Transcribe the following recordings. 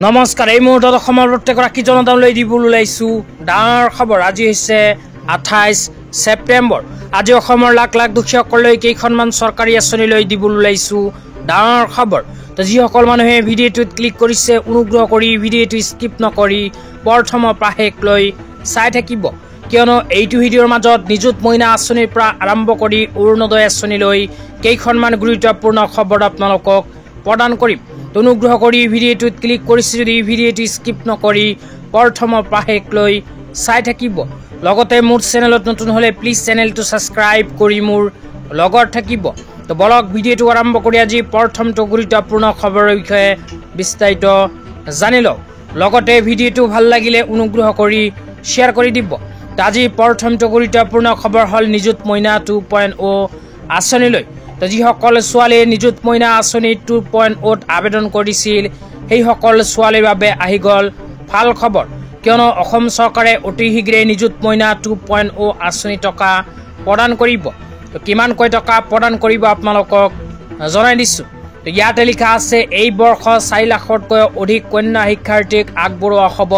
নমস্কাৰ এই মুহূৰ্তত অসমৰ প্ৰত্যেকগৰাকী জনতালৈ দিবলৈ ওলাইছো ডাঙৰ খবৰ। আজি হৈছে 28 ছেপ্টেম্বৰ। আজি অসমৰ লাখ লাখ দুখীয়াসকললৈ কেইখনমান চৰকাৰী আঁচনি লৈ দিবলৈ ওলাইছো ডাঙৰ খবৰ। তো যিসকল মানুহে ভিডিঅ'টোত ক্লিক কৰিছে অনুগ্ৰহ কৰি ভিডিঅ'টো স্কিপ নকৰি প্ৰথমৰ পৰা শেষলৈ চাই থাকিব, কিয়নো এইটো ভিডিঅ'ৰ মাজত নিযুত মইনা আঁচনিৰ পৰা আৰম্ভ কৰি অৰুণোদয় আঁচনিলৈ কেইখনমান গুৰুত্বপূৰ্ণ খবৰ আপোনালোকক প্ৰদান কৰিম। অনুগ্ৰহ কৰি ভিডিঅ'টোত ক্লিক কৰিছে যদি ভিডিঅ'টো স্কিপ নকৰি প্ৰথমৰ পৰা শেষলৈ চাই থাকিব। লগতে মোৰ চেনেলত নতুন হ'লে প্লিজ চেনেলটো ছাবস্ক্ৰাইব কৰি মোৰ লগত থাকিব। তো বলক ভিডিঅ'টো আৰম্ভ কৰি আজি প্ৰথমটো গুৰুত্বপূৰ্ণ খবৰৰ বিষয়ে বিস্তাৰিত জানি লওক। লগতে ভিডিঅ'টো ভাল লাগিলে অনুগ্ৰহ কৰি শ্বেয়াৰ কৰি দিব। তো আজি প্ৰথমটো গুৰুত্বপূৰ্ণ খবৰ হ'ল নিযুত মইনা 2.0 আঁচনিলৈ। তো যিসকল ছোৱালীয়ে নিযুত মইনা আঁচনি 2.0 আবেদন কৰিছিল সেইসকল ছোৱালীৰ বাবে আহি গ'ল ভাল খবৰ, কিয়নো অসম চৰকাৰে অতি শীঘ্ৰেই নিযুত মইনা 2.0 আঁচনি টকা প্ৰদান কৰিব। তো কিমানকৈ টকা প্ৰদান কৰিব আপোনালোকক জনাই দিছোঁ। তো ইয়াতে লিখা আছে এই বৰ্ষ 4 লাখতকৈ অধিক কন্যা শিক্ষাৰ্থীক আগবঢ়োৱা হ'ব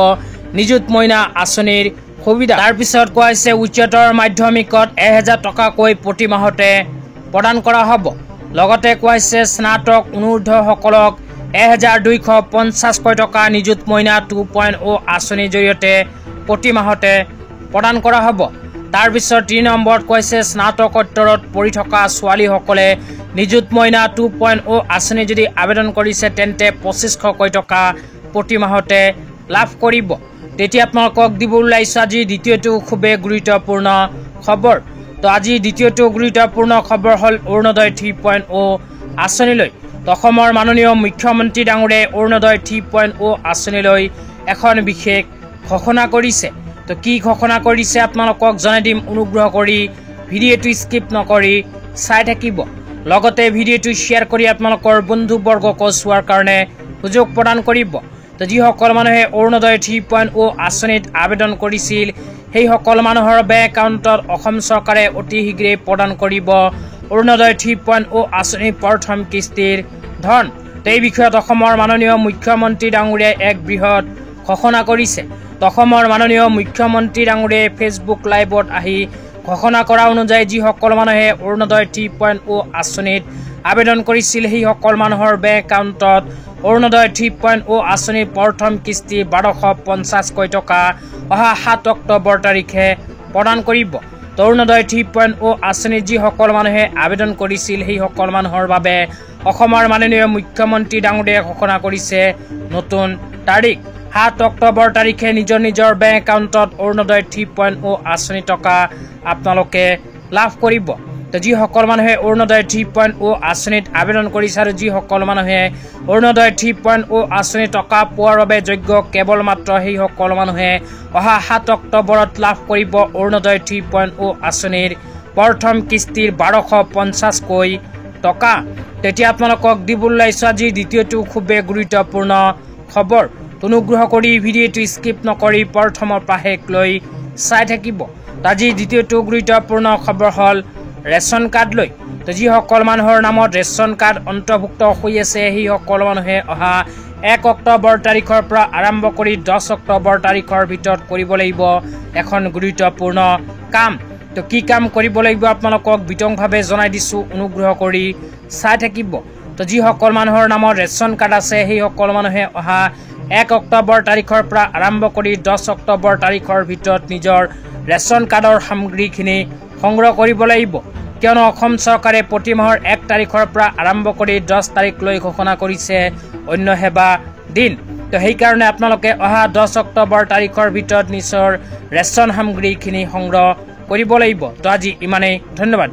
নিযুত মইনা আঁচনিৰ সুবিধা। তাৰপিছত কোৱা হৈছে উচ্চতৰ মাধ্যমিকত 1000 টকাকৈ প্ৰতি মাহতে প্ৰদান কৰা হ'ব। লগতে কোৱা হৈছে স্নাতক অনুৰ্ধসকলক 1250 টকা নিযুত মইনা 2.0 আঁচনিৰ জৰিয়তে প্ৰতি মাহতে প্ৰদান কৰা হ'ব। তাৰপিছত 3 নম্বৰত কৈছে স্নাতকোত্তৰত পঢ়ি থকা ছোৱালীসকলে নিযুত মইনা 2.0 আঁচনি যদি আবেদন কৰিছে তেন্তে 2500 টকা প্ৰতি মাহতে লাভ কৰিব। তেতিয়া আপোনালোকক দিবলৈ ওলাইছোঁ আজি দ্বিতীয়টো খুবেই গুৰুত্বপূৰ্ণ খবৰ। তো আজি দ্বিতীয়টো গুৰুত্বপূৰ্ণ খবৰ হ'ল অৰুণোদয় 3.0 আঁচনিলৈ। তো অসমৰ মাননীয় মুখ্যমন্ত্ৰী ডাঙৰীয়াই অৰুণোদয় 3.0 আঁচনিলৈ এখন বিশেষ ঘোষণা কৰিছে। তো কি ঘোষণা কৰিছে আপোনালোকক জনাই দিম, অনুগ্ৰহ কৰি ভিডিঅ'টো স্কিপ নকৰি চাই থাকিব। লগতে ভিডিঅ'টো শ্বেয়াৰ কৰি আপোনালোকৰ বন্ধুবৰ্গকো চোৱাৰ কাৰণে সুযোগ প্ৰদান কৰিব। তো যিসকল মানুহে অৰুণোদয় 3.0 আঁচনিত আবেদন কৰিছিল সেইসকল মানুহৰ বেংক একাউণ্টত অসম চৰকাৰে অতি শীঘ্ৰেই প্ৰদান কৰিব অৰুণোদয় 3.0 আঁচনিৰ প্ৰথম কিস্তিৰ ধন। তো এই বিষয়ত অসমৰ মাননীয় মুখ্যমন্ত্ৰী ডাঙৰীয়াই এক বৃহৎ ঘোষণা কৰিছে। তো অসমৰ মাননীয় মুখ্যমন্ত্ৰী ডাঙৰীয়াই ফেচবুক লাইভত আহি ঘোষণা কৰা অনুযায়ী যিসকল মানুহে অৰুণোদয় 3.0 আঁচনিত আবেদন কৰিছিল সেইসকল মানুহৰ বেংক একাউণ্টত অৰুণোদয় 3.0 আঁচনিৰ প্ৰথম কিস্তি 1250 টকা অহা 7 অক্টোবৰ তাৰিখে প্ৰদান কৰিব। তো অৰুণোদয় 3.0 আঁচনিত যিসকল মানুহে আবেদন কৰিছিল সেইসকল মানুহৰ বাবে অসমৰ মাননীয় মুখ্যমন্ত্ৰী ডাঙৰীয়াই ঘোষণা কৰিছে নতুন তাৰিখ 7 অক্টোবৰ তাৰিখে নিজৰ নিজৰ বেংক একাউণ্টত অৰুণোদয় 3.0 আঁচনি টকা আপোনালোকে লাভ কৰিব। তো যিসকল মানুহে অৰুণোদয় 3.0 আঁচনিত আবেদন কৰিছে আৰু যিসকল মানুহে অৰুণোদয় 3.0 আঁচনি টকা পোৱাৰ বাবে যোগ্য কেৱল মাত্ৰ সেইসকল মানুহে অহা 7 অক্টোবৰত লাভ কৰিব অৰুণোদয় 3.0 আঁচনিৰ প্ৰথম কিস্তিৰ 1250 টকা। তেতিয়া আপোনালোকক দিবলৈ ওলাইছোঁ আজি দ্বিতীয়টো খুবেই গুৰুত্বপূৰ্ণ খবৰ। অনুগ্ৰহ কৰি ভিডিঅ'টো স্কিপ নকৰি প্ৰথমৰ পৰা শেষলৈ চাই থাকিব। আজি দ্বিতীয়টো গুৰুত্বপূৰ্ণ খবৰ হ'ল ৰেচন কাৰ্ড লৈ। তো যিসকল মানুহৰ নামত ৰেচন কাৰ্ড অন্তৰ্ভুক্ত হৈ আছে সেইসকল মানুহে অহা 1 অক্টোবৰ তাৰিখৰ পৰা আৰম্ভ কৰি 10 অক্টোবৰ তাৰিখৰ ভিতৰত কৰিব লাগিব এখন গুৰুত্বপূৰ্ণ কাম। তো কি কাম কৰিব লাগিব আপোনালোকক বিতংভাৱে জনাই দিছোঁ, অনুগ্ৰহ কৰি চাই থাকিব। তো যিসকল মানুহৰ নামত ৰেচন কাৰ্ড আছে সেইসকল মানুহে অহা 1 অক্টোবৰ তাৰিখৰ পৰা আৰম্ভ কৰি 10 অক্টোবৰ তাৰিখৰ ভিতৰত নিজৰ ৰেচন কাৰ্ডৰ সামগ্ৰীখিনি সংগ্ৰহ কৰিব লাগিব, কিয়নো অসম চৰকাৰে প্ৰতি মাহৰ 1 তাৰিখৰ পৰা আৰম্ভ কৰি 10 তাৰিখলৈ ঘোষণা কৰিছে অন্য সেৱা দিন। তো সেইকাৰণে আপোনালোকে অহা 10 অক্টোবৰ তাৰিখৰ ভিতৰত নিজৰ ৰেচন সামগ্ৰীখিনি সংগ্ৰহ কৰিব লাগিব। তো আজি ইমানেই, ধন্যবাদ।